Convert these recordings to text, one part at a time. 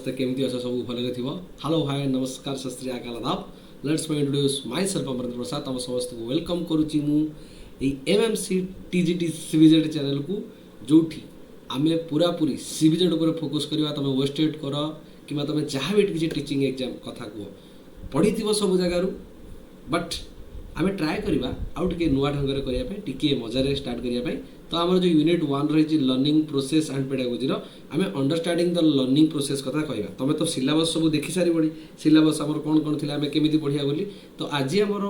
समस्ते केमती अछ सब भले थिबो। हेलो हाय नमस्कार सत श्री अकाल आदाब। Let's me introduce myself Amarendra Prasad. तम समस्त को वेलकम करूची मु ए एमएमसी टीजीटी सीबीजेड चैनल को जोठी आमे पूरा पूरी सीबीजेड ऊपर फोकस करबा। तमे वेस्टेड कर किबा तमे जहाँ भी किसी टीचिंग एग्जाम कथा को पढ़ी थिबो सब जगह रु बट आमे ट्राए करबा आउ टिके नुआ ढंग रे करिया पे टिके मजा रे स्टार्ट करिया पे। तो आमर जो यूनिट 1 रही लर्निंग प्रोसेस एंड पेडागोजी आम अंडरस्टैंडिंग द लर्निंग प्रोसेस कथा कहवा। तुम तो सिलेबस सब देखी सारी बड़ी सिलेबस आमर कौन कौन थी आम केमी पढ़िया बोली। तो आज आमर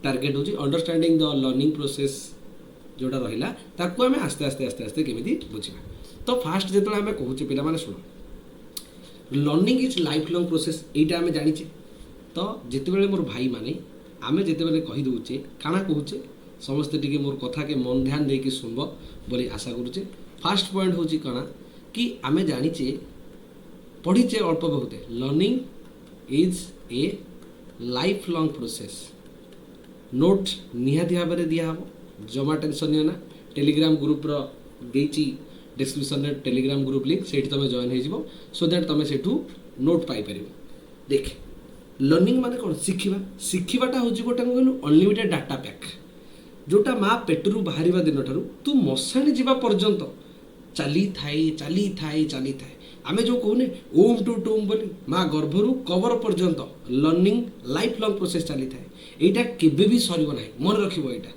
टार्गेट हूँ अंडरस्टैंडिंग द लर्निंग प्रोसेस जोटा रहा ताकू आम आस्ते आस्ते आस्ते आस्ते केमी बुझा। तो फास्ट जो आम कहूँ पिला माने शुण learning is life lung process यहीटा आम जाचे। तो जिते मोर भाई माने आम जिते कहीदे काଣା कहूचे समस्ते टिके मोर कथा के मन ध्यान देकी सुनब बोली आशा करुचे। फास्ट पॉइंट हूँ कणा कि आम जाचे पढ़ीचे अल्प बहुते learning is a life lung process. Note निहाती भाव में दिहब जमा टेंशन निना। टेलीग्राम ग्रुप देची डिस्क्रिप्शन में टेलीग्राम ग्रुप लिंक से तुम जॉइन हो सो दैट तुम से नोट पाइपर। देख लर्निंग माने कौन शिखा शिखाटा हूँ गोटे कहलु अनलिमिटेड डाटा पैक जोटा माँ पेटरू बाहर दिन ठार तू मशाणी जावा पर्यंत चली थाए चली थाए चली थाए। आम जो कहूने ओम टू टूम बोली माँ गर्भरू कवर पर्यंत लर्निंग लाइफ लंग प्रोसेस चली थाए। यहाँ केबे भी सर ना मन रखिब। यहाँ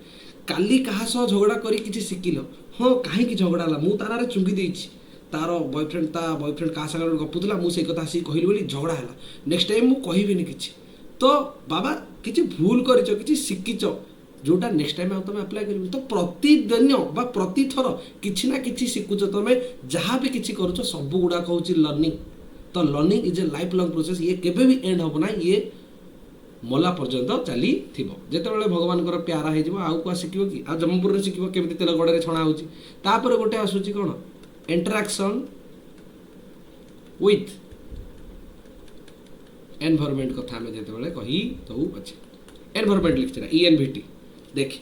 काली क्या झगड़ा करी किसी शिखिल हाँ कहीं झगड़ा है मुझे तार चुंगी देती तार बॉयफ्रेंड क्या सागर गपुला मुझे कथा आसिक कहली बोली झगड़ा है नेक्स्ट टाइम मुझे कहबी किसी। तो बाबा किसी भूल कर शिखिच जोटा नेक्स्ट टाइम तुम अप्लाई कर। तो प्रतिदिन बा प्रतिथर किसी ना कि शिखुच तुम जहाँ भी किसी करुच सब गुड़ाक हूँ लर्निंग। तो learning is a life lung process ये केबे भी एंड हम ना ये मला पर्यंत चली जिते भगवान प्यारा हो आउ क्या शिख कि आ जम्मपुर में शिख केमी तेल गड़े छणा हो गोटे आसूँ कौन इंटरेक्शन विथ एनवायरनमेंट कथा आम जिते कही दऊ अच्छे एनवायरनमेंट लिखा ENVT। देख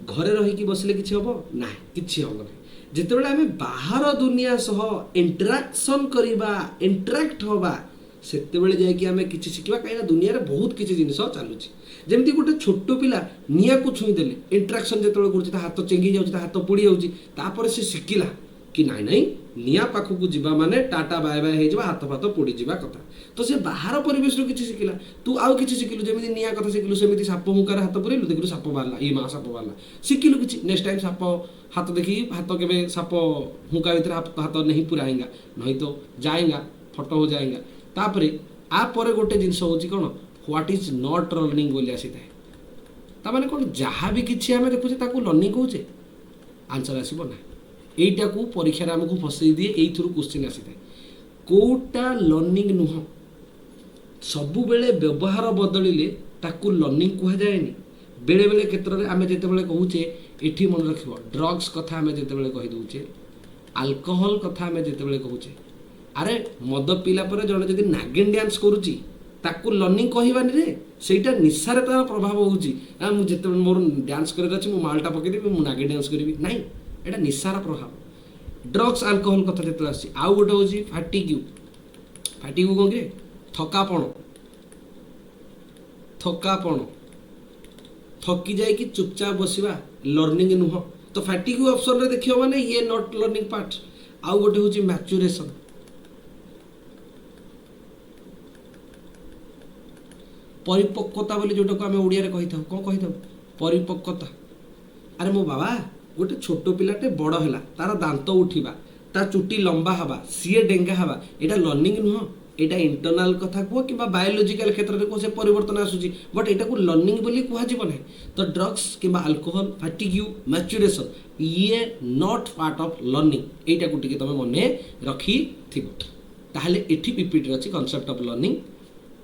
घरे रहीकि बसले किसी हम ना कि हम ना जिते आम बाहर दुनिया सह इंटराक्शन करवा इंटराक्ट हवा सेतेबेले जाकि आम कि शिखा कहीं दुनिया में बहुत किसी जिन चलुची। जमी गोटे छोट पिला निआ को छुईदेले इंटराक्शन जो कर हाथ चेंगी जाऊँच हाथ पोड़ी जाऊँपर से शिखला कि नाई नाई निआ पाखक जीवा माने टाटा बाय बाय हो हाथ फाथ पोड़ी जावा कथा। तो से बाहर परिवेश किसी शिखला तू आउ कि शिखिलु जमी निआ कथा शिखिलु सेमती साप हुंकार हाथ पुरेलु देखिलु साप बाहरला ये माँ साप बाहरला शिखिलु कि नेक्स्ट टाइम साप हाथ देखी हाथ के साप हुंका भर हाथ नहीं पुराएगा नहीं तो जाएगा फटो हो जाएगा। तापर आपर गोटे जिनस हूँ कौन व्हाट इज नॉट लर्निंग बोली आसी थाए। तामाने कौन जहाँ भी किसी आम देखुचे ताकू लर्निंग कहुचे आंसर आसब ना। यहीटा को परीक्षा आमको फसई दिए यही क्वेश्चन आसी थाए कोटा लर्निंग नुह सब बेले व्यवहार बदलिले ताकू लर्निंग कह जाएनि। बेले बेले क्षेत्र में आम जिते कहूचे ये मन रख ड्रग्स कथा आम जिते कहीदे आल्कोहल कथा आम जिते कहूचे अरे मद पीला पर जड़े जदि नागिन डांस करुच्ची ताकू लर्निंग कहबानी रे सेटा निशार तार प्रभाव होगा मुझे मोर डांस कर मालटा पकईदेवी मुझे नागिन डांस करी ना यहाँ निशार प्रभाव। ड्रग्स आल्कोहल कथा जो आउ गोटे हूँ फाटिक्यू फाटिक्यू कौन कि थकापण थकापण थकी जाकि चुपचाप बसवा लर्निंग नुह। तो फाटिक्यू ऑप्शन रे देखियो माने ये नॉट लर्निंग पार्ट। आउ गोटे हूँ मैच्योरेशन परिपक्वता बोली जोटा को आम ओडिया कही था कौन कही था परिपक्वता। अरे मो बाबा गोटे छोट पिलाटे बड़ है तार दांत उठा तार चुटी लंबा हवा सीए डेंगा हवा यहाँ लर्निंग नुह यहाँ इंटरनाल कथा कह कि बायोलोजिकल क्षेत्र में कौन से परिवर्तन आसूसी बट यहाँ को लर्निंग बोली कहना ना। तो ड्रग्स कि अल्कोहल फाटिक्यू मैच्योरेशन ये नॉट पार्ट ऑफ लर्निंग यहाँ को तुम मन रखी ताहले एठी रिपीट अच्छी concept of learning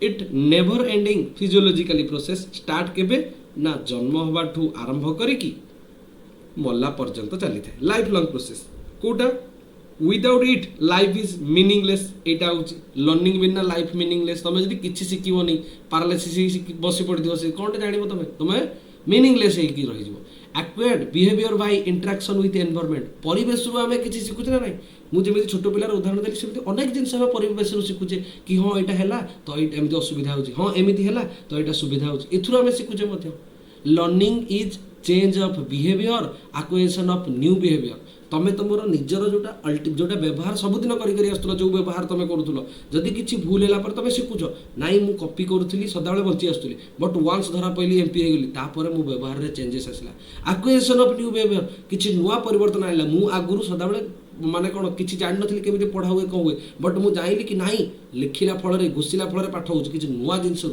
it never ending physiologically process start केबे ना जन्म हवा ठू आरंभ करिकी मल्ला पर्यंत चली था लाइफ लंग प्रोसेस कोटा without it life is meaningless. यहाँ हूँ लर्निंग बिना लाइफ मीनिंगलेस। तुम जब किसी शिखनी पारालिसिस बसी पड़ो से कौन जान तुम तुम मीनिंगलेस हो रही acquired behaviour by interaction with environment परिवेश रु आम किसी शिखुचे ना ना मुझे छोट पिलार उदाहरण देली सेमती अनेक जिन आम परिवेश शिखुचे कि हाँ यहाँ है तो एमती असुविधा हो हाँ एमती है तो यहाँ सुविधा हो आम शिखुचे learning is change of behaviour acquisition of new behaviour तमें तुम निजर जोटा व्यवहार सबुदिन कर जो व्यवहार तुम करूल जदि किसी भूल है तुम शिखुच नाई मु कॉपी करूली सदाबे बची आसुली बट वन्स धरा पड़ी एमपी हो गली मो व्यवहार में चेंजेस आसला एक्वाजिशन ऑफ न्यू बिहेवियर किसी नुआ परिवर्तन आला मु आगुरी सदाबे माने कौन किसी जान नी केमी पढ़ा हुए कौन हुए बट मुझे जाइली कि नाई लिखिला फल घुषिला फल पाठ हो किसी नुआ जिनस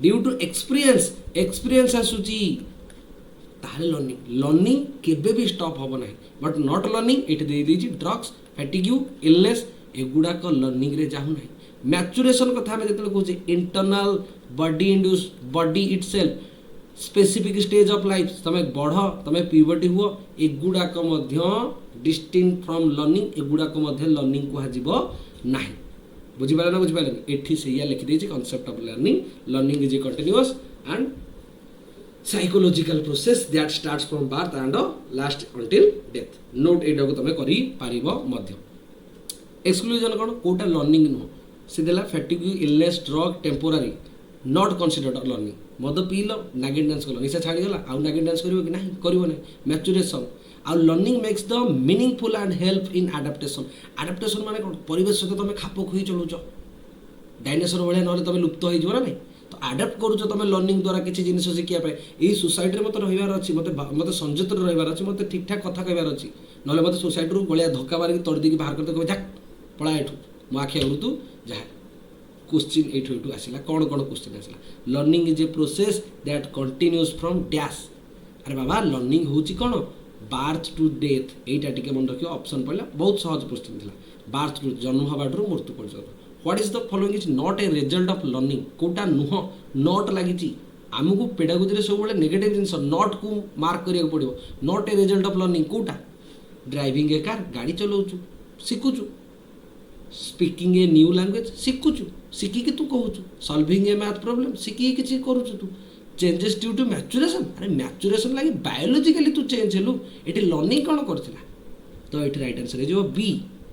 ड्यू टू एक्सपीरियंस आसूची ताहले लर्निंग केबे भी स्टॉप हम ना बट नॉट लर्निंग ये दे ड्रग्स फैटिग्यू इलनेस एगुड़ाक लर्निंग रे जाऊ ना मैच्युरेशन कथा आम जो कहे internal body induce body itself specific stage of life तुम बढ़ तुम प्यूबर्टी हुआ एगुड़ाक डिस्टिंक्ट फ्रॉम लर्निंग एगुड़ाक लर्निंग कह ना बुझिपारे ना बुझिपारे एठी से लिखिदे concept of learning is a continuous and psychological process that starts from birth and last until death note एटा को तमे करि पारिबो मध्य एक्सक्लूजन कोन कोटा लर्निंग नो से देला fatigue illness drug temporary not considered learning मद पीलो नागिन डांस कलो निशा छाड़ी गला आउ नागिन डांस करिवो कि नाही करिवो नै मैच्युरेशन आउ learning makes the meaningful and help in adaptation माने कोन परिवेश सहित तमे खाप खुई चलुचो डायनासोर भले नले तमे लुप्त होई जबो ना नै तो आडाप्ट करूच तुम लर्निंग द्वारा किसी जिन शिखापी यही सोसाइटी में मत रही मत संयत रही मत ठीक ठाक कथा कहार अच्छी ना मत सोसाइटी गलिया धक्का मारिक तोड़ दी बाहर करते कहे जाक पड़ा एठू मो आखि आगु तू जहाँ क्वेश्चन एठू आसला कौन कौन क्वेश्चन आसला learning is a process that continues from dash अरे बाबा लर्निंग हूँ कौन बार्थ टू डेथ यहीटा टी मन रखिए ऑप्शन पड़ा बहुत सहज क्वेश्चन था बार्थ टू जन्म हबाठू मृत्यु पर्यंत what is the following is not a result of learning कोटा नुह नॉट लगी आमको पेडागोजी सब नेगेटिव जिन नॉट को मार्क करिया पड़ो not a result of learning कोटा ड्राइविंग ए कार गाड़ी चलाऊचु शिखुचु स्पीकिंग ए न्यू लैंग्वेज शिखुचु शिखिकी तू कहूचु सॉल्विंग ए मैथ प्रॉब्लम शिखिकी किसी करूचु तू चेंजेस ड्यू टू मैच्युरेशन अरे मैच्युरेशन लगी बायोलॉजिकली तू चेंज हेलु एटी लर्निंग कौन करथिला तो एटी राइट आंसर हो B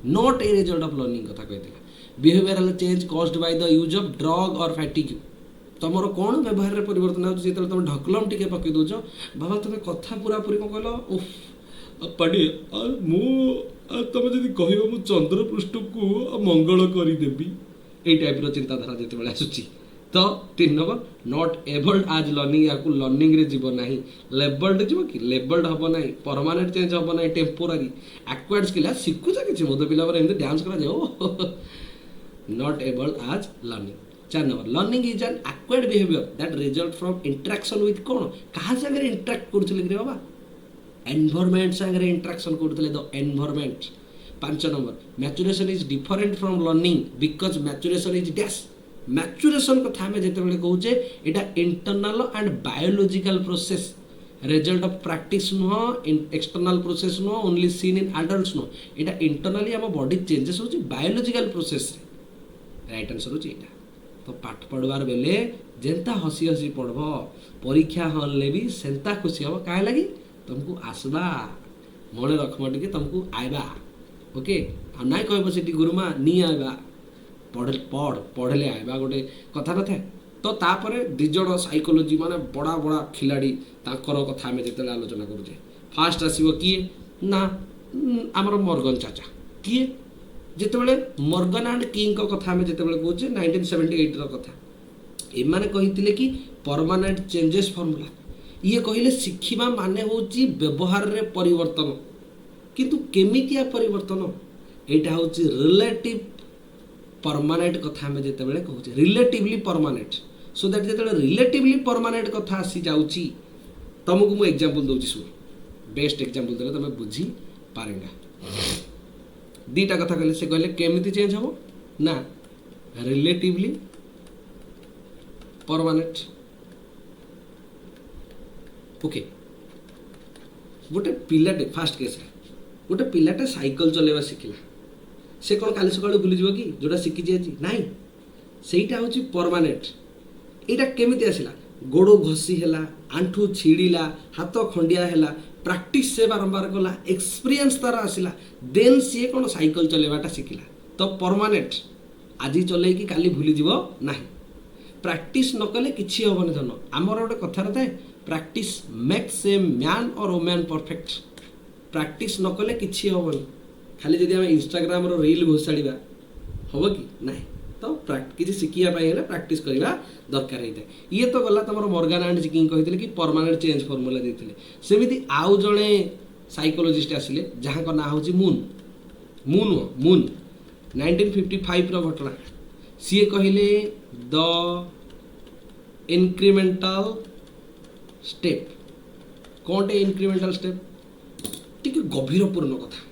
not a result of learning कथा कहथिला behavioural change caused by the use of drug और फैटिग्यू तुम कौन व्यवहार में परिवर्तन आते तुम ढकलम टी पकई दौच बाबा तुम कथा पूरा पूरी कौन कहल उफ पाड़ी तुम जब कह चंद्र पृष्ठ को मंगल करदेवी ये टाइप चिंताधारा जिते आसूची तो 3 नंबर नॉट एबल्ड आज लर्निंग या लर्निंग रे जीव ना लेबल्ड जीव कि लेबल्ड हम ना परमानेंट चेंज हम ना टेम्पोरारी एक्वायर्ड स्किल शिखुच कि मद पिला डांस कर not able as learning 4 number learning is an acquired behaviour that result from interaction with कौन कहा सागर इंटरेक्ट करथिले रे बाबा एनवायरनमेंट सागर इंटरेक्शन करथिले the environment 5 number maturation is different from learning because maturation is dash maturation कथा में जेते बेले कहूचे एटा internal and biological process result of practice नुह एक्सटर्नल प्रोसेस नुह ओनली सीन इन एडल्ट्स नुह एटा इंटरनली हम बॉडी चेंजेस होची बायोलॉजिकल प्रोसेस रे राइट आंसर होची एटा तो पाठ पढ़वार बेले जेंता हसी हसी पढ़ब परीक्षा हल ले भी सेंता खुशी हम काहे लगी तुमको आसबा मन रखम टे तुमको आइबा ओके आ ना कहब से गुरुमा नी आइबा पढ़ पढ़ पढ़ले आइबा गोटे कथा न थाए तो तापर दिज साइकोलोजी माने बड़ा बड़ा खिलाड़ी ताकर कथा आम जिते आलोचना करुचे फास्ट आसो किए ना आमर मॉर्गन चाचा किए जितेबाला मॉर्गन एंड किंग कथा आम जिते कहे 1978 कथा एमाने कही कि परमानेंट चेंजेस फॉर्मूला ये कहले शिखिबा माने होची व्यवहार रे परिवर्तन किंतु केमितिया परिवर्तन एटा होची रिलेटिव परमानेंट कथा आम जिते कहूचे रिलेटिवली परमानेंट सो दैट जिते रिलेटिवली परमानेंट कथा आसी जाउची तुमको मु एग्जांपल दउची सुन बेस्ट एग्जांपल देले तुम बुझी पारेगा दीटा कथा कहले से कहले केमिति चेंज हो ना रिलेटिवली परमानेंट ओके गोटे पिलाटे फास्ट केस गोटे पिलाटे साइकिल चलेवा शिखिला से कौन काली सकाळु भूली जीव कि जोटा शिखी आज ना सेटा हूँ परमानेंट यहाँ केमिति आसला गोड़ घसी है, आंठू छिड़ा, हाथ खंडिया है, प्रैक्टिस से बारंबार कला, एक्सपीरियंस तार आसला, देन सी कौन साइकिल चलेवाटा शिखला। तो परमानेंट आज चल कि काली भूली जीव ना, प्रैक्टिस न कले किसी हेनी धन। आमर गोटे कथार थाए प्रैक्टिस मेक्स ए मैन और वुमेन परफेक्ट। प्रैक्टिस न कले किसी हेनी, खाली जदि आम इंस्टाग्राम रील घोषाड़ा हम कि ना। तो किसी शिखा प्रैक्टिस करवा दरकार होता है। ये तो गला तुम मॉर्गन एंड किंग कहते कि परमानेंट चेंज फॉर्मूला देते। सेमती आउ जड़े साइकोलॉजिस्ट आसिले जहाँ ना हूँ मून मून मून 1955 घटना। सी कहले द इनक्रिमेंटल स्टेप। कौन इनक्रिमेंटल स्टेप टी गभीरपूर्ण कथा।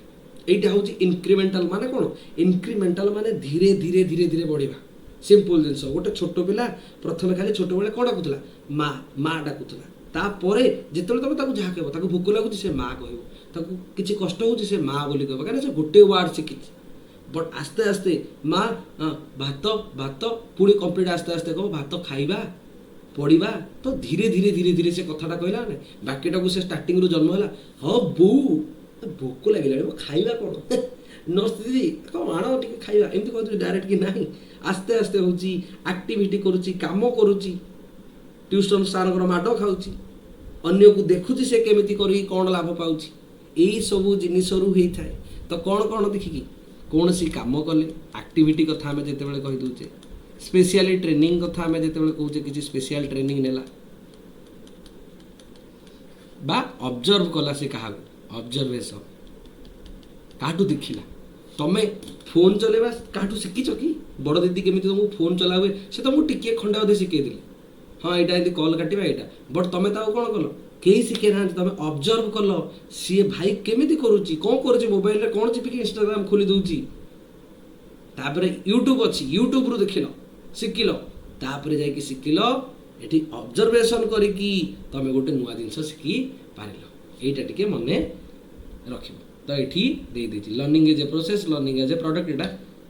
यहाँ हूँ इनक्रिमेंटाल माने कौन? इनक्रिमेंटाल माने धीरे धीरे धीरे धीरे बढ़िया। सिंपल जिनस गोटे छोट पिला प्रथम खाली छोट बेले कौन डाकुला माँ माँ डाकुला। तापर जिते तुम जहाँ कह भोक लगुच से माँ कह किसी कष्ट हो माँ बोली कह कहीं से गोटे वार्ड शिखी। बट आस्ते आस्ते माँ भात भात पुणी कम्प्लीट आस्ते आस्ते कह भात खाइबा पढ़ा। तो धीरे धीरे धीरे धीरे से कथाटा कहला ना बाकीटा को से स्टार्टिंग जन्म है। हाँ बो भोक लगे खाइबा कौन नर्स दीदी कौन आण टे खाइबा एमती कहते डायरेक्ट कि ना। आस्ते आस्ते हूँ एक्टिविटी करुच्ची काम करुच्ची ट्यूशन सार माड खाऊँगी अन्य को देखुची से केमिति करी कौन लाभ पाऊँ यही सब जिनस होता है। तो कौन कौन देखिकी कौन सी काम कले एक्टिविटी कथा आम जिते बड़े कहीदे स्पेशली ट्रेनिंग कथा आम जिते बड़े कहे कि स्पेशल ट्रेनिंग नेला बा ऑब्जर्व कला से क्या ऑब्जर्वेशन काटू देखला। तमें फोन चलेबा काटू शिखीच कि बड़ दीदी केमी तुमको फोन चला हुए से तुमको टिके खंडे अधे शिखेदी। हाँ यहाँ ये कल काटा यहाँ बट तुम कौन कल कहीं शिखे ना तुम ऑब्जर्व कल सी भाई केमी करुच्ची कौन कर मोबाइल रे कौन चिपिक इंस्टाग्राम खोली दूची। तापर यूट्यूब अच्छी यूट्यूब रू देखिल शिखिल तापर जाकि शिखिल ये ऑब्जर्वेशन करी तुम गोटे नुआ जिनस शिखी पार। यहीटा टी मन रख। तो ये learning as a process learning as a product यहाँ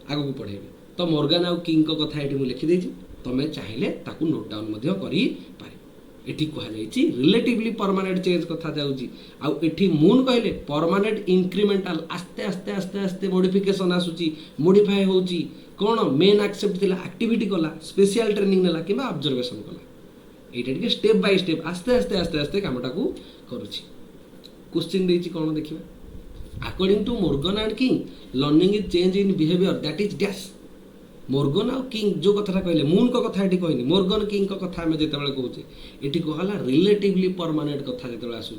आग को पढ़ेबी। तो मॉर्गन आउ किंग कथा ये लिखिदे तुम्हें चाहिए नोट डाउन कर। ये कहुई रिलेटिवली परमानेंट चेंज कथा जाऊँगी मून कहले परमानेंट इंक्रिमेंटाल आस्ते आस्ते आस्ते आस्ते मॉडिफिकेशन आसूची मॉडिफाई होची। कौन मेन एक्सेप्ट थिला एक्टिविटी कला स्पेशल ट्रेनिंग नेला कि ऑब्जर्वेशन कला। ये स्टेप बाय स्टेप आस्ते आस्ते आस्ते आस्ते कामटा को करुच्ची। क्वेश्चन देछि कौन देखिए according to Morgan and King learning is change in behaviour that is dash. Morgan आउ किंग जो कथा कहले मून को कथा ये कहनी मॉर्गन किंग को कथा आम जिते कहचे ये कहला रिलेटिवली परमानेंट कथा जो आसूँ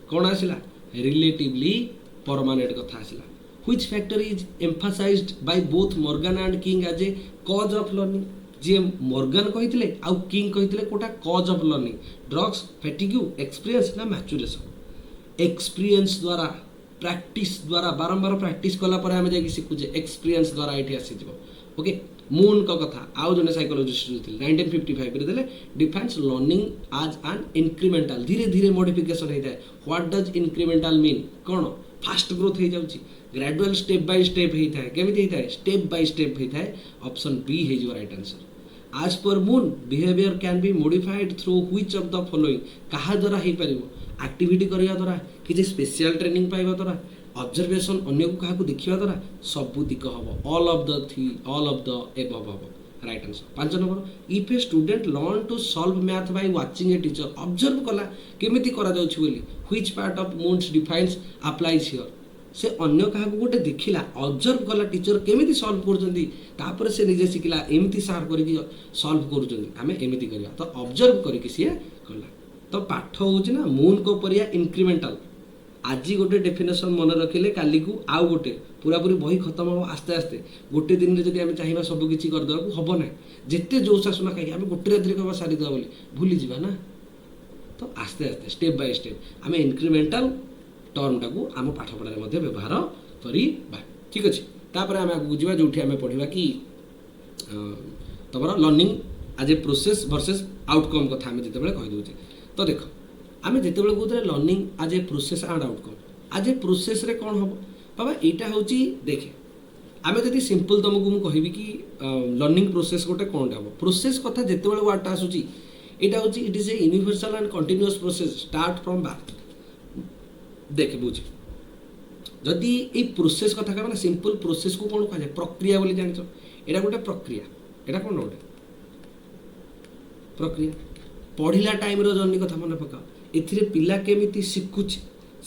कौन आसला रिलेटिवली परमानेंट कथा आसला। Which factor is emphasised by both Morgan and King as a cause of learning. जी मॉर्गन कहते आउ किंग कहते कोटा cause of learning drugs fatigue experience ना मैच्योरेशन। एक्सपीरियंस द्वारा प्रैक्टिस द्वारा बारंबार प्रैक्टिस कलापर आम जा शिखुचे एक्सपीरियंस द्वारा ये आसीज। ओके मून का कथा आउ जने साइकोलॉजिस्ट 1955 देले डिफाइन्स लर्निंग आज एन इंक्रीमेंटाल धीरे धीरे मॉडिफिकेशन होता है। व्हाट डज इंक्रीमेंटाल मीन कौन फास्ट ग्रोथ हो जाउची ग्रेजुअल स्टेप बाय स्टेप होता है केमिति होता है स्टेप बाय स्टेप होता है। ऑप्शन बी है जो राइट आंसर। आज पर moon behaviour can be modified through which of the following कहा द्वारा हो पार एक्टिविटी करने द्वारा किसी स्पेशल ट्रेनिंग पाइबा द्वारा ऑब्जर्वेशन अन्य को क्या देखा द्वारा सबुतिक हम ऑल ऑफ द एबव हम right answer. 5 number if a student learn to solve math by watching a teacher observe कला केमिति करा जाउछि बोली which part of moons defines applies here. से अन्य क्या गोटे देखला ऑब्जर्व कला टीचर केमिति सॉल्व कर से निजे शिखला एमती सार करके सॉल्व करें एमती करवा। तो ऑब्जर्व करके सी कला। तो पाठ हूँ ना मून को परिया इंक्रीमेंटाल आज गोटे डेफिनेशन मन रखिले काली को आउ गोटे पूरा पूरी बही खत्म हम आस्ते आस्ते गोटे दिन में जब आम चाहिए सबकि करदे हम ना जिते जोश आसना कहीं आम गोटे राति कह सारीद बोली भूली जावा ना। तो आस्ते आस्ते स्टेप बाय स्टेप आम इंक्रीमेंटाल टर्मटा को आम पाठपढ़ा व्यवहार करवा। ठीक अच्छे तापर आम आगे जावा जो आम पढ़ा कि तुम लर्निंग आज ए प्रोसेस वर्सेस आउटकम कथा आम जिते कहीदे। तो देख आम जिते कहते लर्निंग आज ए प्रोसेस एंड आउटकम आज ए प्रोसेस रे कौन हम बाबा यहाँ हूँ देखे आम जब सिंपल तुमको मुझे कि लर्निंग प्रोसेस गोटे कौन हम प्रोसेस कथा जिते वार्डटा आसूँ এটা হচ্ছে it is a universal and continuous process start from birth देख बुझे जदि ये प्रोसेस कथा कह सिंपल प्रोसेस को कौन कह प्रक्रिया बोली जान यहाँ गोटे प्रक्रिया यहाँ कौन गोटे प्रक्रिया पढ़ला टाइम जर्नी कथा मन पकाओ ए पिला केमी शिखुची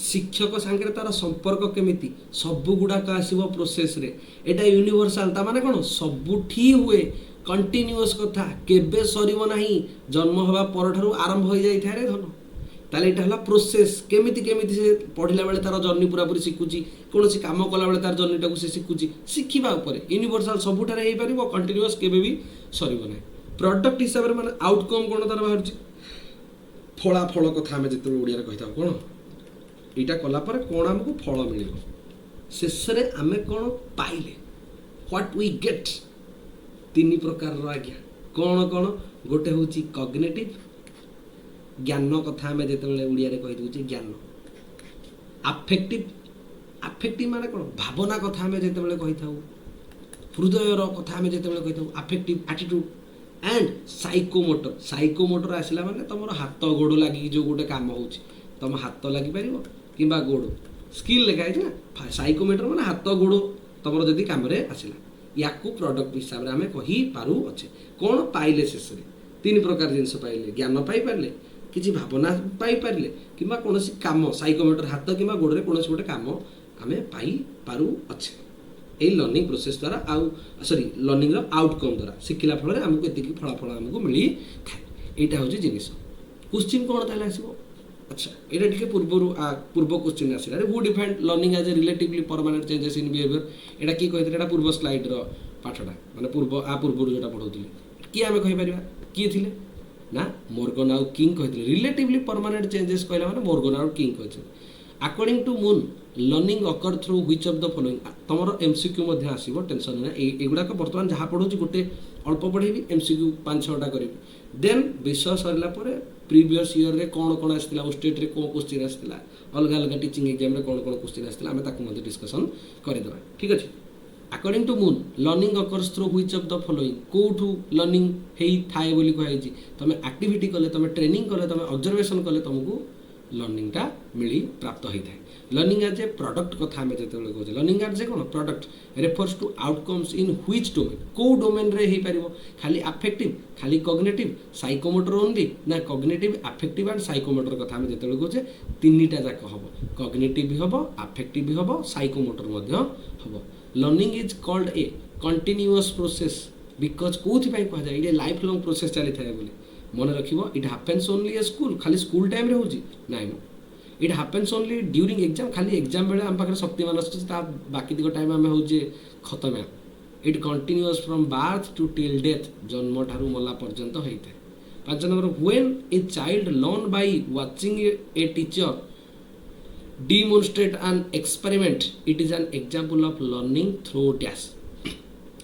शिक्षक सांगे तार संपर्क केमिति सब गुड़ाक आसो प्रोसेस रे एटा यूनिवर्सल ता माने कौन सबुठी हुए कंटिन्यूअस कथा केबे सरीब नाही जन्म हवा पर ठारू आरंभ हो जाई थारे धन ताले एटा हला प्रोसेस केमिति केमिति से पढ़िला बेले तार जर्नी पूरा पूरी शिखुची कोनोसी काम कला बेले तार जर्नी टाकू से शिखुची शिखिबा ऊपर यूनिवर्सल सबुठारे हेई परिबो कंटिन्यूअस केबे भी सरीब नाही प्रोडक्ट हिसाब रे माने आउटकम कोन तार बाहरची फला फल कथा हमें जिते ओडिया रे कहिता कोन एटा कला पर कौन आमको फल मिल शेष आम कौन पाइले व्हाट वी गेट तीन प्रकार आज्ञा कौन कौन गोटे हूँ कग्निटिव ज्ञान कथा आम जो ओडिया कही दूचे ज्ञान आफेक्टिव आफेक्टिव माने कौन भावना कथा आम जो कही था हृदयर कथा आम जो कही था affective attitude and psychomotor psychomotor आसला माने तुम हाथ गोड़ लगी जो गोटे कम हो तुम हाथ लगी पार कि गोड़ स्किल लिखा है ना साइकोमेटर मैंने हाथ गोड़ तुम जदि कम आसला या प्रोडक्ट हिसाब से आम कहीपु अच्छे कौन पाइले शेष में तीन प्रकार जिनस पाइले ज्ञान पाइपारे किसी भावना पाइपारे कि कौन कम साइकोमेटर हाथ कि गोड़े कौन गोटे कम आम पाइपु अच्छे यही लर्निंग प्रोसेस द्वारा आउ सॉरी लर्निंग आउटकम द्वारा शिखला फल आमको ये फलाफल आमको मिली था यहाँ हूँ जिनिस क्वेश्चन कौन ताले आसो अच्छा ये टे पूर्व क्वेश्चन आसला who defined learning as a relatively permanent changes in behaviour एटा किए कहते हैं पूर्व स्लाइड पाठटा माने पूर्व पूर्व जो पढ़ाऊली किए आम कहीपर किए थे ना मोर्गन आउ किंग कहते रिलेटिवली परमानेंट चेंजेस कहला माने मोर्गन आउ किंग कहते according to moon learning occur through which of the following तुम एमसीक्यू आसो टेंशन ना एगुड़ाक बर्तमान जहाँ पढ़ाऊँ गोटे अल्प पढ़ेबी एमसीक्यू 5-6टा करी देन विषय सरला प्रीवियस ईयर रे कौन कौन आसला स्टेट रे कौन क्वेश्चन आसला अलग अलग टीचिंग एग्जाम रे कौन कौन क्वेश्चन आसला आम ताकू डिस्कसन करदेवा ठीक अच्छे according to moon learning occurs through which of the following कोठू लर्निंग हेई थाए बोली कहि तुम एक्टिविटी कले तुम ट्रेनिंग कले तुम ऑब्जर्वेशन कले तुमको लर्निंगटा मिली प्राप्त होता है लर्निंग एज ए प्रोडक्ट कथा आम जो कहे लर्निंग एज ए कौन product refers to outcomes in which domain कौ डोमेन रे ही पारिबो खाली अफेक्टिव खाली कग्निटिव साइकोमोटर ओनली ना कग्निटिव अफेक्टिव एंड साइकोमोटर कथा आम जो कहे तीनटा जाक हम कग्निटिव भी हम अफेक्टिव भी हम साइकोमोटर हम learning is called a continuous process because कौन कहुए ये लाइफ लॉन्ग प्रोसेस चली थाए बोली मन रखिबो it happens only a school खाली स्कूल टाइम रे होजी नाइ मो it happens only during exam खाली एग्जाम बेले आम पाखे शक्तिमान आसा बाकी दिग टाइम आम होजे खत्म it continuous from birth to till death जन्म ठारू मला पर्यंत होता है 5 number when a child learn by watching a teacher demonstrate an experiment it is an example of learning through dash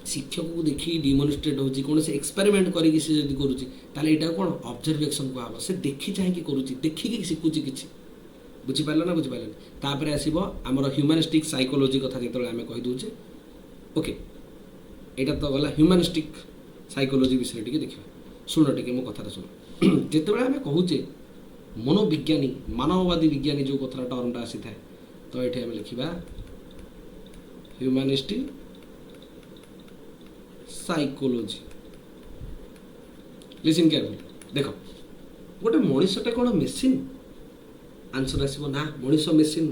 शिक्षक को देखिए डिमोन्स्ट्रेट होची कौन से एक्सपेरिमेंट करिकी से जदि करूची ताले एटा कौन ऑब्जर्वेशन को आबो से देखि चाहि करूची देखिकी शिखुची किछि बुझी पारला ना बुझी पारला तापर आसीबो हमर ह्यूमनिस्टिक साइकोलॉजी कथा जेतले आमे कहि दोचे ओके एटा तो गला ह्यूमनिस्टिक साइकोलॉजी विषय टिके देखिबा सुन टिके मो कथा सुन जेतले आमे कहूचे मनोविज्ञानी मानववादी विज्ञानी जो कथा टर्मटा आसी थाए तो एठे आमे लिखिबा ह्यूमनिस्टिक साइकोलॉजी लिसन केयरफुली देख गोटे मनीषटे कौन मेसीन आंसर आसो ना मनीष मेसीन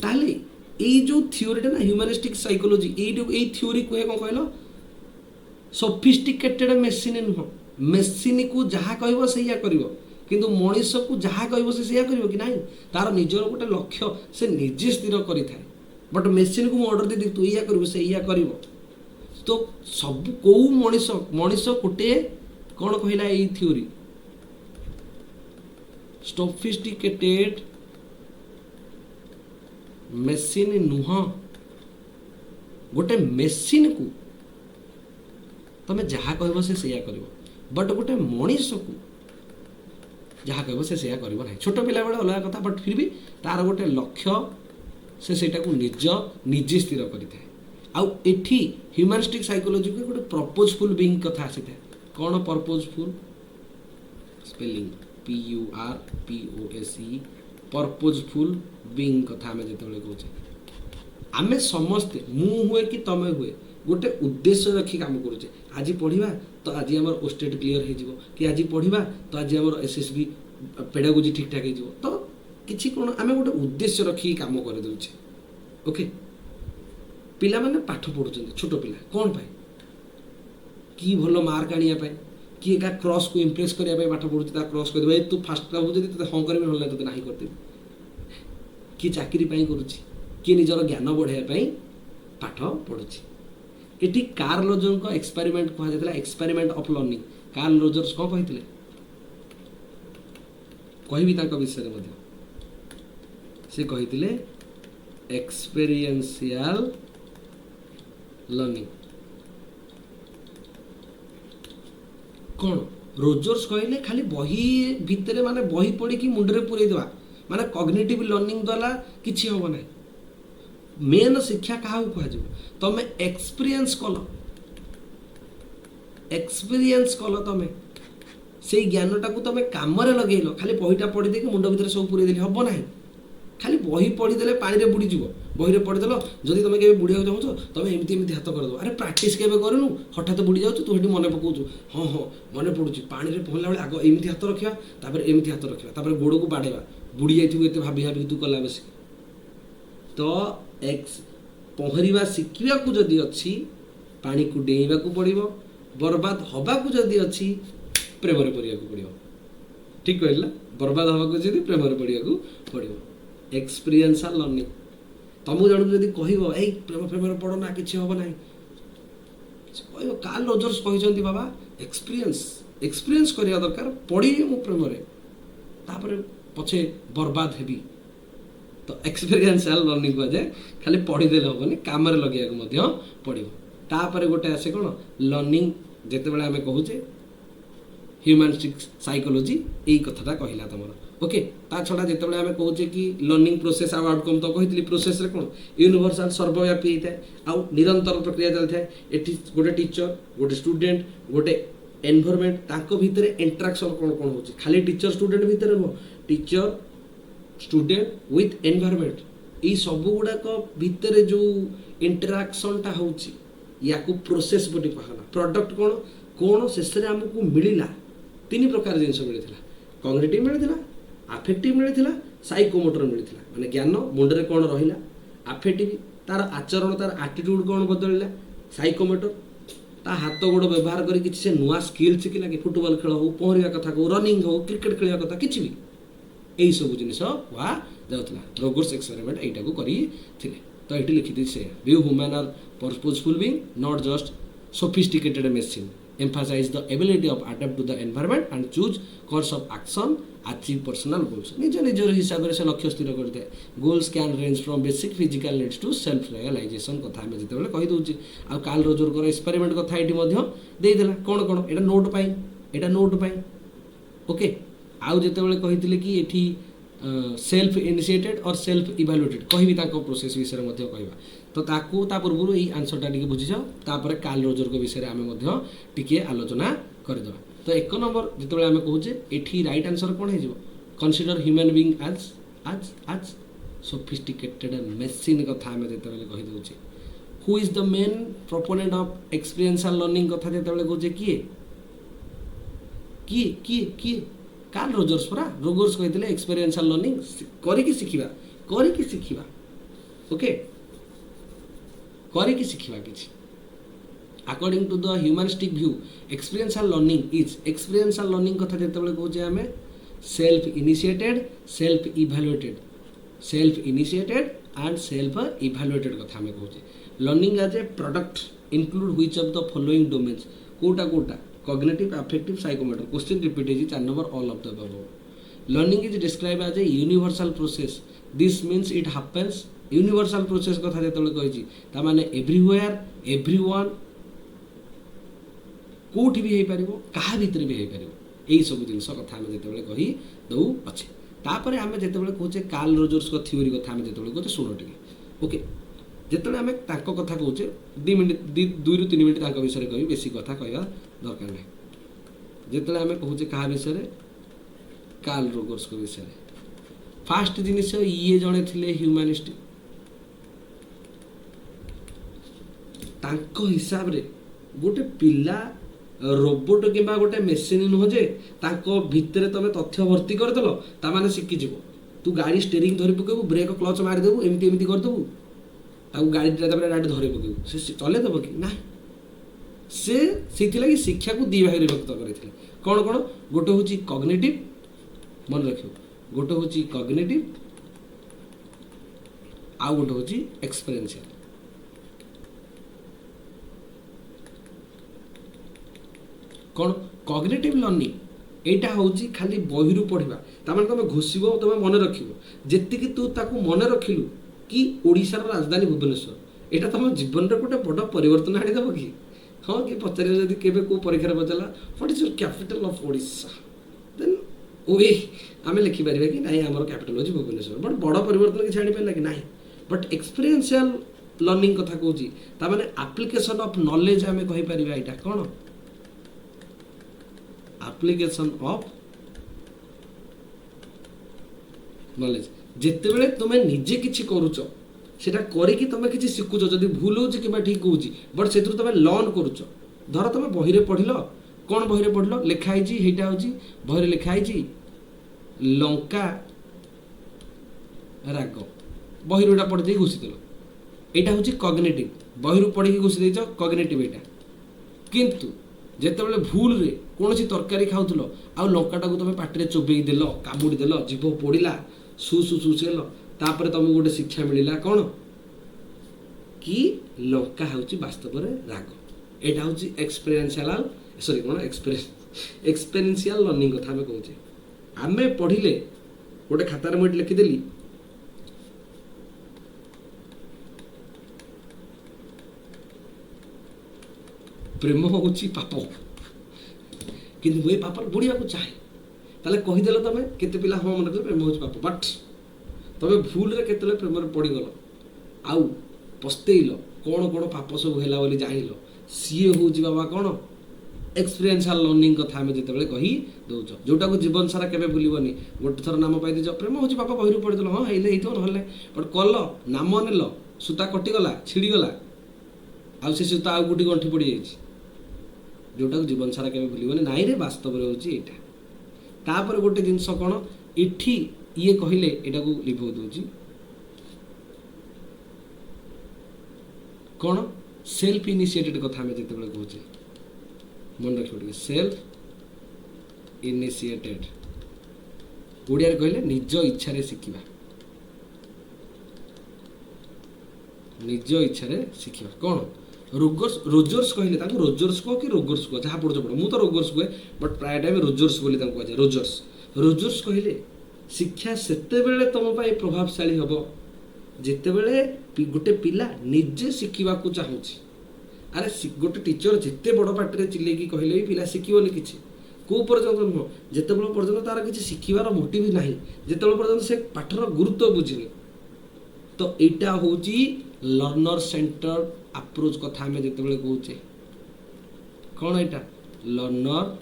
ताले जो थ्योरीटा ना ह्यूमनिस्टिक साइकोलॉजी ये थ्योरी कहे कौन कहल सोफिस्टिकेटेड मेसीन नुह मेसीन को जहाँ कह से किंतु मनीष को जहाँ कह से कर कि ना तार निजर गोटे लक्ष्य से निजे स्थिर करें बट मेसीन को ऑर्डर दे तू या कर से या कर तो सब कौ मनीष मनीष गोटे कौन कहला ये थ्योरी सोफिस्टिकेटेड मेसीन नुह गोटे मेसीन को तुम जहाँ कह से कर बट गोटे मनीष को जहाँ कह से कर ना छोट पिला बेले अलग कथा बट फिर भी तार गोटे लक्ष्य से निजे स्थिर करें आउ एठी ह्यूमनिस्टिक साइकोलॉजी को गोटे प्रपोजफुल बीइंग कथा आसी था कौन प्रपोजफुल स्पेलिंग PURPOSE पर्पजफुल बीइंग कथा आम जो कहे आमे समस्ते मु हुए कि तमे हुए गोटे उद्देश्य रखी काम करुचे आज पढ़ा तो आज आम ओस्टेट क्लीयर हो कि आज पढ़ा तो आज आम SSB पेडागोजी ठीक ठाक हो तो किसी कौन आम गोटे उद्देश्य रखी काम कर दे ओके पिला माने पाठ पढ़ुଛନ୍ତି छोट पिला कौन पाए कि भल मार्क आनिया पाए किए का क्रॉस को इम्प्रेस करने पाठ पढ़ुଛି ता क्रॉस कर दे तू फास्ट बाबू जदी तते हाँ करबे नहले तते नाही करते कि चाकरी पाई करूची कि निजर ज्ञान बढ़ाइया पाई पाठ पढ़ुଛି एटी कार्ल रोजर को एक्सपेरिमेंट कहा जाता experiment of learning Carl Rogers कौन कहते कहबी तांको विषय में से कहते एक्सपेरिएंशियल लर्निंग कौन रोजर्स कहले खाली बही भितर माने बही पढ़ी कि मुंडरे पुरे देवा माने कॉग्निटिव लर्निंग द्वारा किछि होबो नै मेन शिक्षा क्या कह तुम एक्सपीरियंस कल तुम से ज्ञानटा को तुम कम लगेल खाली बहीटा पढ़ी देखिए मुंड भर सब पूरे देली हम ना खाली बही पढ़ीदे पानी में बुड़ीज बही पढ़ीदेल जदि तुम के बुड़िया चाहो तुम एमती एमती हाथ करद अरे प्राक्टिस के करूँ हठात बुड़ी जाऊ तू ये मन पकाऊ हाँ हाँ मन पड़ू पानी में पहला बेले आग एमती हाथ रखा एमती हाथ रखा गोड़ को बाड़ेवा बुड़ी जाइए भाभी भाभी तू कला बेस तो पहरिवा शिखा को जदि अच्छी पानी को डेइबा को पड़ो बर्बाद हवा को जदि अच्छी प्रेम पढ़ा पड़ो ठीक कहला बर्बाद हवा को जदि प्रेम पढ़ा पड़ो एक्सपीरियंशियल लर्निंग तुमको जन जब कह प्रेम प्रेम पढ़ ना कि हम ना कह कार्ल रोजर्स कहते बाबा एक्सपीरियंस करवा दरकार पढ़ी मु प्रेम तापर पछे बर्बाद हेबी तो एक्सपीरियंशियल लर्निंग कह जाए खाली पढ़ीदे हेनी कम लगे पड़ो तापर गोटे आसे कौन लर्निंग जिते आम कहूचे ह्यूमनिस्टिक साइकोलॉजी यही कथाटा कहला तुम ओके ता छड़ा जिते आम कहूचे कि लर्निंग प्रोसेस आउ आउटकम तो कही प्रोसेस रे कौन यूनिवर्सल सर्वव्यापी होता है आउ निरंतर प्रक्रिया चलता है ये गोटे टीचर गोटे स्टूडेंट गोटे एनवायरनमेंट ताको भितर इंटरेक्शन कौन कौन हो खाली टीचर स्टूडेंट भितर नुह टीचर स्टूडेंट विथ एनवायरनमेंट ये सब गुड़ाक भितर जो इंटराक्शनटा होची या को प्रोसेस बोली कहना प्रोडक्ट कौन कौन शेष में आमको मिलला तीन प्रकार जिन मिलता कॉग्निटिव मिलता अफेक्टिव मिलता साइकोमोटर मिलता माने ज्ञान मुंडरे कौन रहिला अफेक्टिव तार आचरण तार एटीट्यूड कौन बदलला साइकोमोटर ता हाथ गोड़ व्यवहार करी किसी से नुआ स्किल शिखला कि फुटबॉल खेल हो पहरिया कथा को रनिंग हो क्रिकेट खेलिया कथा किछि भी यही सब जिनिस कह जाऊला रोगर्स एक्सपेरिमेंट यहीटा को करी तो ये लिखी से view human are purposeful being not just sophisticated machine emphasize the ability of adapt to the environment and choose course of action achieve personal goals निज निजर हिसाब से लक्ष्य स्थिर करते goals can range from basic physical needs to self realization कथा आम जिते कही दूचे आ कार्ल रोजर एक्सपेरिमेंट कथा ये देदेला कौन कौन एटा नोट पाई ओके आउ जिते कही कि एठी सेल्फ इनिशिएटेड और सेल्फ इवैल्यूएटेड कहि प्रोसेस विषय में कहवा तो ताकू ता पूर्व यही आंसरटा टी बुझी जाओ तापर कार्ल रोजर को विषय आम टी आलोचना करदे तो एक नंबर जिते आम कहूचे ये राइट आंसर कौन हो consider human being as as as sophisticated machine कथा आम जो कही दूचे who is the main proponent of experiential learning कथा जो कहूचे किए किए किए किए कार्ल रोजर्स परा रोजर्स कहते एक्सपीरियंशियल लर्निंग करिकी शिखिबा ओके करिकी शिखिबा किछि according to the humanistic view experiential learning is experiential learning कथा जेते कहूचे आमे self initiated and self evaluated कथा आमे कहूचे learning as a product include which of the following domains कोटा cognitive affective psychomotor question repeat is 4 number all of the above learning is described as a universal process this means it happens universal process कथा जेतले कहिछि ता माने everywhere everyone कोठी भी हे परिबो कहा भीतर भी हे परिबो एई सब जिंस कथा हम जेतले कहि दउ अछि तापरे हम जेतले कहूचे कार्ल रोजर्स को थ्योरी कथा हम जेतले कहूचे सुनो टिके ओके जेतले हम ताको कथा कहूचे 2 मिनिट 2 ରୁ 3 मिनिट ताको विषय कहि बेसी कथा कहया दरकार नहीं जिते आम कहूचे क्या विषय कार्ल रोजर्स विषय फास्ट जिनिस ये जड़े थे ह्यूमानिस्ट तांको हिसाब रे गोटे पिला रोबोट कि गोटे मेसीन नुह जे तांको भितर तुम तथ्य भर्ती करदेल ताने शिखिज तू गाड़ी स्टेरिंग धरी पकेबू ब्रेक क्लच मारिदेबू एमती एमती करदेबू ताऊ गाड़ी डायरेक्ट धरी पकेबू से चलेदेव कि ना से लगी शिक्षा को दी भाग विभक्त करते कौन कौन गोटे हूँ कग्निटिव मन रख गोटे हूँ कग्निटिव आउ गोटे हूँ एक्सपीरियंशियल कौन कग्निटिव लर्निंग एटा हूँ खाली बही पढ़ा तार तुम घोषब तुम मन रख जी तू ताकू मन रखिलु कि ओडिशार राजधानी भुवनेश्वर यहाँ तुम जीवन में गोटे बड़ परिवर्तन आनीदेव कि हाँ कि पचार जब केवे को परीक्षा पचारा what is your capital of Odisha then ओए आम लिखिपर कि ना आम कैपिटल हूँ भुवनेश्वर बट बड़ परिवर्तन किसी आनीपारा कि ना बट एक्सपीरियंशियल लर्निंग कथा कौची ताने एप्लिकेशन ऑफ नॉलेज आम कहीपर यहाँ कौन एप्लिकेशन ऑफ नॉलेज जिते बड़े तुम्हें निजे किसी करुच सेटा करके तुम किसी शिखुच जदि भूल हो कि ठीक हो बट से तुम लर्न करुच धर तुम बही पढ़ल कौन बही पढ़ल लिखाई यहाँ हूँ बही लिखाई लंका राग बही पढ़ी घोषिदेल यहाँ हूँ कग्निटिव बही पढ़ी घोषि देच कग्निटिव यहाँ किंतु जितेबाला भूल रे कौन तरकारी खाऊल आउ लंकाटा को तुम पाटे चोबई देल कामुड़ी देल जीभ पोड़ा सुशेल तापर तुमको गोटे शिक्षा मिलला कौन कि लंका हूँ वास्तव में राग यहाँ हूँ एक्सपीरियंशियल सॉरी कौन एक्सपीरियंशियल लर्निंग कथा आम कहे आम पढ़ले गोटे खातार मुझे लिखिदेली प्रेम हूँ पाप कि मुझे पाप बुड़िया चाहे ताले कहीदेल तुम केते पिला हाँ मन प्रेम हूँ पाप बट तुम भूल रे केते प्रेम पड़गल आउ पस्तेल कौन कौन पाप सब है जान सी हूँ बाबा कौन एक्सपीरियंशियल लर्निंग कथा आम जिते कही दौच जोटा को जीवन सारा केवे भूलबनी गोटे थर नाम पाई प्रेम हूँ पाप बही पढ़ीदेल हाँ है ना बट कल नाम नेल सूता कटिगला छिड़गला आउ से सूता आउ गोटे गंठी पड़ जाए जोटा को जीवन सारा केवे भूलबनी नाई रे वास्तव में हूँ यहाँ तापर गोटे जिनस कौन इठी ये कहले यहाँ को लिभो दूची कौन सेल्फ इनिशिएटेड कथा आम जिते कहे मन रख सेल्फ इनिशिएटेड ओडिया कहले निज इच्छा शिखा निज इच्छा शिखा कौन रोजर्स कहले रोजर्स कह कि रोगर्स कह जहाँ पढ़ो पढ़ो मुझे तो रोगर्स कहे बट प्राय टाइम रोजर्स बोली कहुए रोजर्स कहले शिक्षा सेते बेले तुम प्रभावशाली हम जिते बड़े गोटे पिला निजे शिखा चाहूँ अरे गोटे टीचर जिते बड़ पार्टी चिल्लेकी कहले भी पिला शिखबनी किसी कौ पर्यंत नुह जिते पर्यंत तार किसी शिखार मोटिव ना जिते पर्यंत से पाठर गुरुत्व बुझे तो यहाँ हूँ लर्नर सेंटर्ड अप्रोच कथा आम जिते कहे कौन यहाँ लर्नर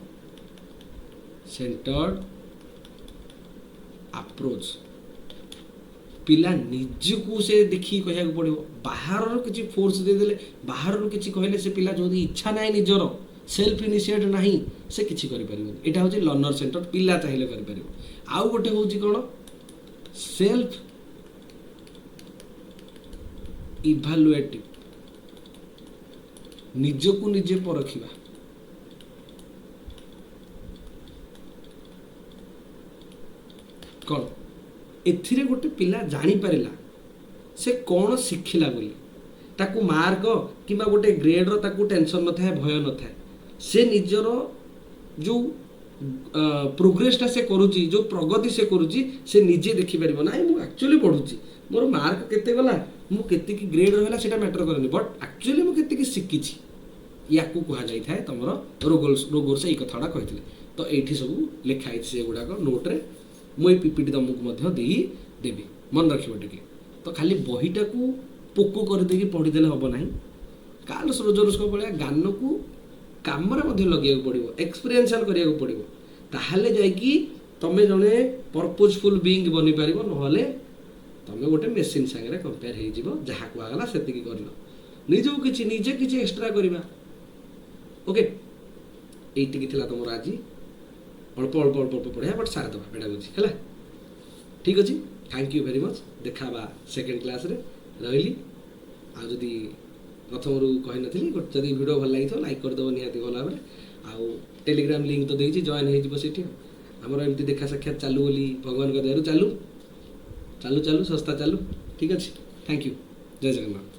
सेंटर्ड अप्रोच पिला निजको से देखी कह पड़ो बाहर किसी फोर्स देदेले बाहर किसी कहले से पिला जो इच्छा ना निजर सेल्फ इनिशिएट ना से किसी करें यहाँ हूँ लर्नर सेंटर पिला चाहिए कर आउ गोटे हूँ कौन सेल्फ इभालुएटिव निजको निजे परखिबा कौन एथिरे गोटे पिला जानी पारिला से कौन शिखिला बोली ताकू मार्क कि गोटे ग्रेड रो ताकू टेंशन न थाए भय न थाए से निजर जो प्रोग्रेसटा से करुची जो प्रगति से करुची से निजे देखि परिबो ना मु एक्चुअली पढुची मोर मार्क केते गला मु केते की ग्रेड रहला सेटा मैटर करनी बट एक्चुअली मु केते की शिखिची याकू कहा जाई थाए तमरो रोगोर से ई कथाडा कहितले तो एठी सब लिखाई से गुडा को नोट रे मुई पीपीटी तुमको मध्य देई देबी मन रखिबो टिके तो खाली बहीटा को पोको कर देकी पढ़ीदेले हम ना कार्ल रोजर्स को भाया गान को काम लगे पड़ो एक्सपीरियंशियल करा पड़ो ताहले जाइकी तमें जड़े पर्पजफुल बीइंग बनी पार ना तमें गोटे मेसीन सागर कंपेयर हो जहाँ कहगला से कर निजक किसी निजे किसी एक्सट्रा करवा ओके यही तुम आज अल्प अल्प अल्प अल्प पढ़ा बट सारी दबा पेडागोजी है ठीक अच्छे थैंक यू वेरी मच देखा सेकेंड क्लास रे रही आदि प्रथम रू कही नी जब वीडियो भल लगी लाइक करदेव निहाती भल भाव आउ टेलीग्राम लिंक तो देती जॉइन होती आमर एमती देखा साक्षात चालू बोली भगवान का दयारू चालू चालू चालू सस्ता चालू ठीक अच्छे थैंक यू जय जगन्नाथ।